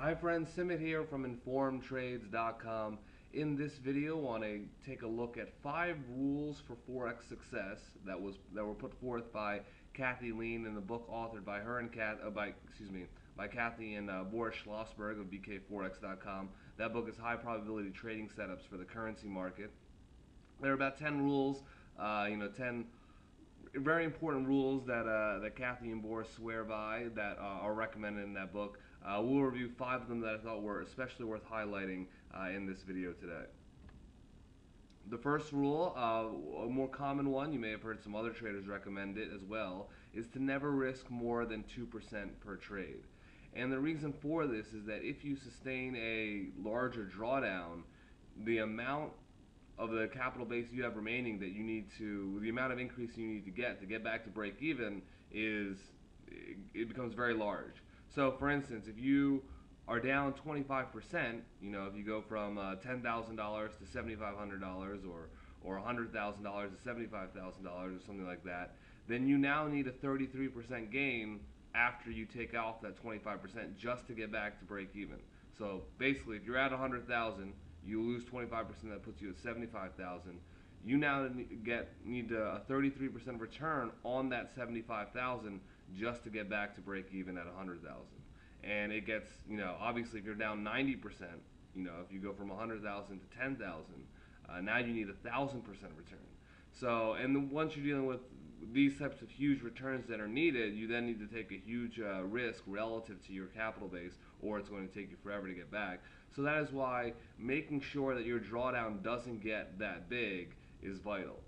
Hi friends, Simit here from informedtrades.com. In this video, I want to take a look at 5 rules for Forex success that were put forth by Kathy Lean in the book authored by her and by Kathy and Boris Schlossberg of bkforex.com. That book is High Probability Trading Setups for the Currency Market. There are about 10 rules, 10 very important rules that Kathy and Boris swear by that are recommended in that book. We'll review 5 of them that I thought were especially worth highlighting in this video today. The first rule, a more common one, you may have heard some other traders recommend it as well, is to never risk more than 2% per trade. And the reason for this is that if you sustain a larger drawdown, the amount of the capital base you have remaining that you need to, the amount of increase you need to get back to break even it becomes very large. So for instance, if you are down 25%, if you go from $10,000 to $7,500 or $100,000 to $75,000 or something like that, then you now need a 33% gain after you take off that 25% just to get back to break even. So basically, if you're at 100,000, you lose 25%, that puts you at 75,000. You now need a 33% return on that 75,000 just to get back to break even at 100,000. And it gets, obviously if you're down 90%, if you go from 100,000 to 10,000, now you need 1,000% return. So, and then once you're dealing with these types of huge returns that are needed, you then need to take a huge risk relative to your capital base, or it's going to take you forever to get back. So that is why making sure that your drawdown doesn't get that big is vital.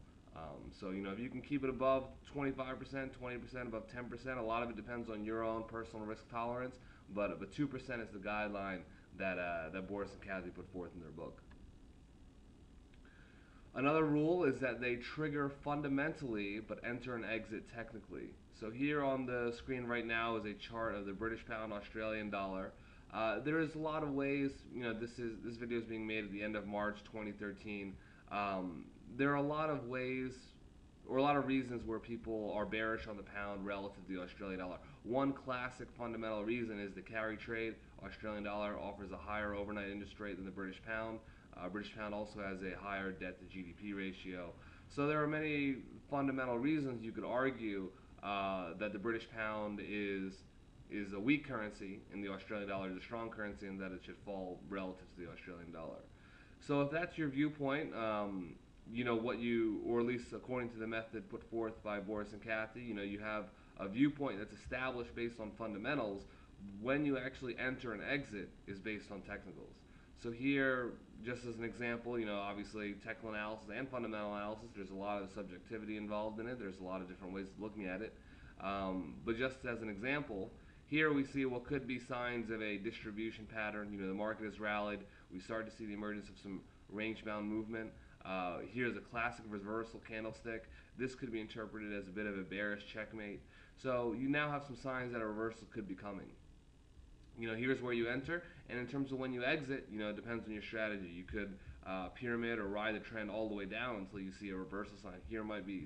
So, if you can keep it above 25%, 20%, above 10%, a lot of it depends on your own personal risk tolerance, but 2% is the guideline that Boris and Kathy put forth in their book. Another rule is that they trigger fundamentally but enter and exit technically. So here on the screen right now is a chart of the British pound Australian dollar. There is a lot of ways, this video is being made at the end of March 2013. There are a lot of ways or a lot of reasons where people are bearish on the pound relative to the Australian dollar. One classic fundamental reason is the carry trade. Australian dollar offers a higher overnight interest rate than the British pound. British pound also has a higher debt to GDP ratio. So there are many fundamental reasons you could argue that the British pound is a weak currency and the Australian dollar is a strong currency, and that it should fall relative to the Australian dollar. So if that's your viewpoint, or at least according to the method put forth by Boris and Kathy, you have a viewpoint that's established based on fundamentals. When you actually enter and exit is based on technicals. So here, just as an example, obviously technical analysis and fundamental analysis, there's a lot of subjectivity involved in it. There's a lot of different ways of looking at it. But just as an example, here we see what could be signs of a distribution pattern. The market has rallied. We start to see the emergence of some range-bound movement. Here's a classic reversal candlestick. This could be interpreted as a bit of a bearish checkmate. So you now have some signs that a reversal could be coming. Here's where you enter, and in terms of when you exit, it depends on your strategy. You could pyramid or ride the trend all the way down until you see a reversal sign.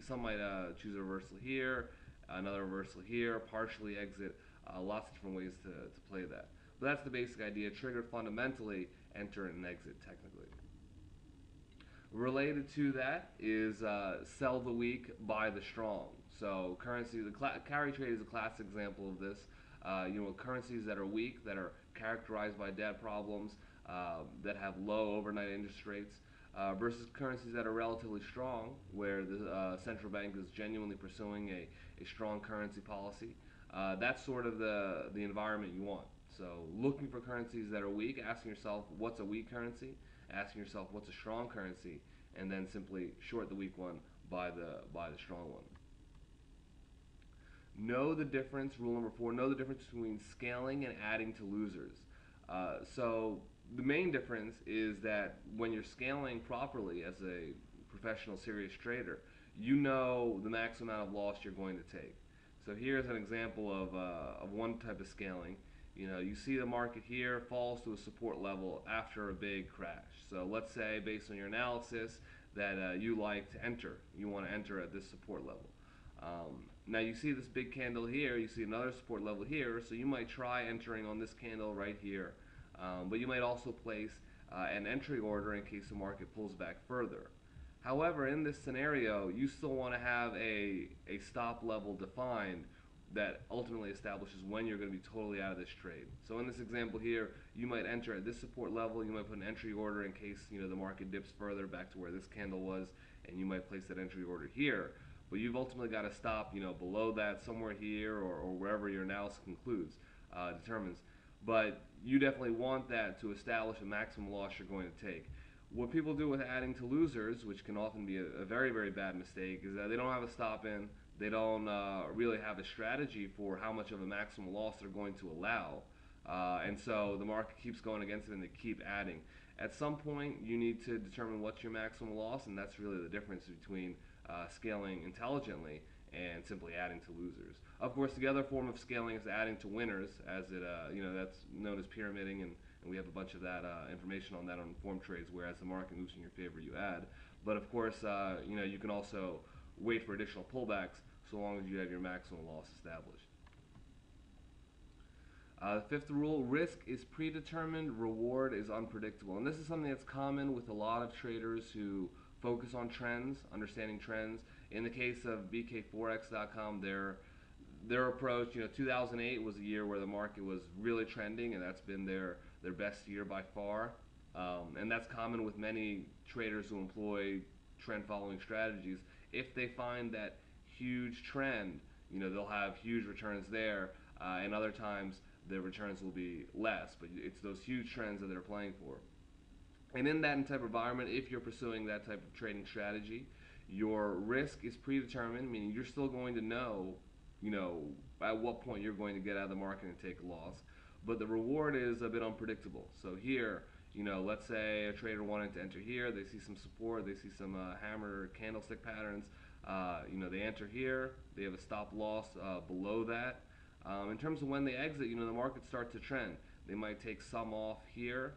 Some might choose a reversal here, another reversal here, partially exit, lots of different ways to play that. But that's the basic idea. Trigger fundamentally, enter and exit technically. Related to that is sell the weak, buy the strong. So currency, the carry trade is a classic example of this. Currencies that are weak, that are characterized by debt problems, that have low overnight interest rates, versus currencies that are relatively strong, where the central bank is genuinely pursuing a strong currency policy. That's sort of the environment you want. So looking for currencies that are weak, asking yourself what's a weak currency, asking yourself what's a strong currency, and then simply short the weak one, buy the strong one. Know the difference, rule number 4, know the difference between scaling and adding to losers. So the main difference is that when you're scaling properly as a professional serious trader, you know the maximum amount of loss you're going to take. So here's an example of one type of scaling. You see the market here falls to a support level after a big crash. So let's say, based on your analysis, that you like to enter. You want to enter at this support level. Now you see this big candle here, you see another support level here, so you might try entering on this candle right here. but you might also place an entry order in case the market pulls back further. However, in this scenario, you still want to have a stop level defined that ultimately establishes when you're going to be totally out of this trade. So in this example here, you might enter at this support level, you might put an entry order in case the market dips further back to where this candle was, and you might place that entry order here. But you've ultimately got to stop below that, somewhere here, or wherever your analysis concludes, determines. But you definitely want that to establish a maximum loss you're going to take. What people do with adding to losers, which can often be a very, very bad mistake, is that they don't have a stop in. They don't really have a strategy for how much of a maximum loss they're going to allow. And so the market keeps going against it and they keep adding. At some point, you need to determine what's your maximum loss, and that's really the difference between scaling intelligently and simply adding to losers. Of course, the other form of scaling is adding to winners, as it that's known as pyramiding, and we have a bunch of that information on that on informed trades. Whereas the market moves in your favor, you add. But of course, you can also wait for additional pullbacks so long as you have your maximum loss established. The fifth rule: risk is predetermined, reward is unpredictable. And this is something that's common with a lot of traders who focus on trends, understanding trends. In the case of bkforex.com, their approach, 2008 was a year where the market was really trending, and that's been their best year by far. And that's common with many traders who employ trend following strategies. If they find that huge trend, they'll have huge returns there, and other times their returns will be less, but it's those huge trends that they're playing for. And in that type of environment, if you're pursuing that type of trading strategy, your risk is predetermined, meaning you're still going to know, at what point you're going to get out of the market and take a loss. But the reward is a bit unpredictable. So here, let's say a trader wanted to enter here, they see some support, they see some hammer candlestick patterns, they enter here, they have a stop loss below that. In terms of when they exit, the market starts to trend. They might take some off here,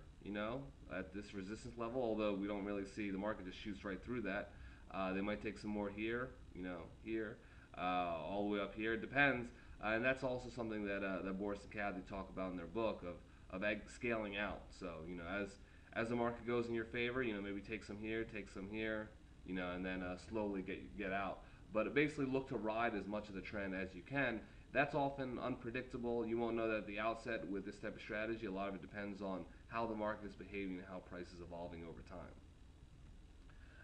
at this resistance level, although we don't really see the market just shoots right through that. They might take some more here, here, all the way up here. It depends, and that's also something that Boris and Kathy talk about in their book of scaling out. So as the market goes in your favor, maybe take some here, and then slowly get out. But basically look to ride as much of the trend as you can. That's often unpredictable. You won't know that at the outset with this type of strategy. A lot of it depends on how the market is behaving and how price is evolving over time.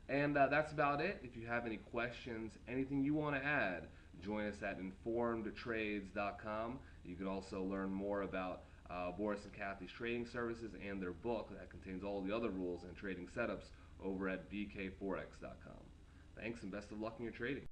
And that's about it. If you have any questions, anything you want to add, join us at informedtrades.com. You can also learn more about Boris and Kathy's trading services and their book that contains all the other rules and trading setups over at bkforex.com. Thanks and best of luck in your trading.